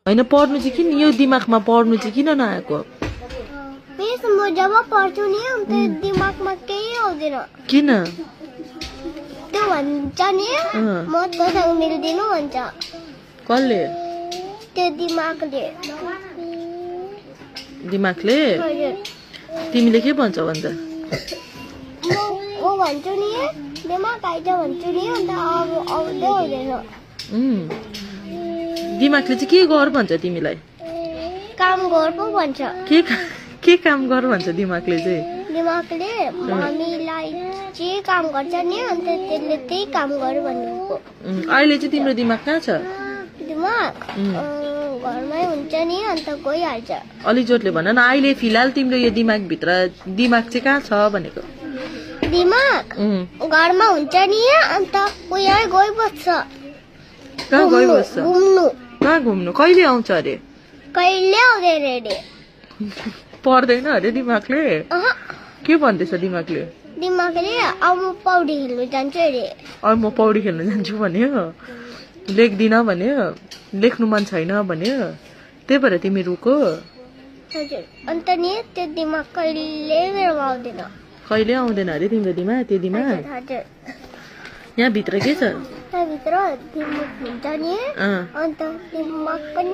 हैन पढ्नु चाहिँ किन यो दिमागमा पढ्नु चाहिँ किन नआएको मिस म जब पढ्छु नि अन्त दिमागमा केही आउँदैन किन त्यो भन्छ नि म तँसँग मिल्दिनु भन्छ कसले त्यो दिमागले तिमीले के भन्छौ अन्त म भन्छु नि दिमाग आइज भन्छु नि अन्त अब आउँदै हुँदैन दिमागले चाहिँ के गर भन्छ तिमीलाई काम गर पो भन्छ के काम गर भन्छ दिमागले चाहिँ दिमागले हामीलाई जे काम गर्छ नि अन्त त्यसले त्यही काम गर भन्नुको अहिले चाहिँ तिम्रो दिमाग कहाँ छ दिमाग घरमै हुन्छ नि अन्त गइहाल्छ अलि जोडले भन न अहिले फिलहाल तिम्रो यो दिमाग भित्र दिमाग चाहिँ कहाँ छ भनेको दिमाग घरमा हुन्छ नि अन्त उहाँ गइबस्छ कहाँ गइबस्छ घुम्नु कहाँ घुम्नु कहिले आउँछ अरे कहिले आउँदैन अरे पढ्दैन अरे दिमागले के भन्दैछ दिमागले अब म पौडी खेल्नु जान्छु अरे अब म पौडी खेल्नु जान्छु भन्यो लेख्दिन भन्यो लेख्नु मन छैन भन्यो त्यही भएर तिमी रुको हजुर अन्त नि त्यो दिमाग कहिले मेरोमा आउँदैन कहिले आउँदैन अरे तिम्रो दिमाग त्यो दिमाग हजुर यहाँ भित्र के छ त्यहाँभित्र दिमाग हुन्छ नि अन्त दिमाग पनि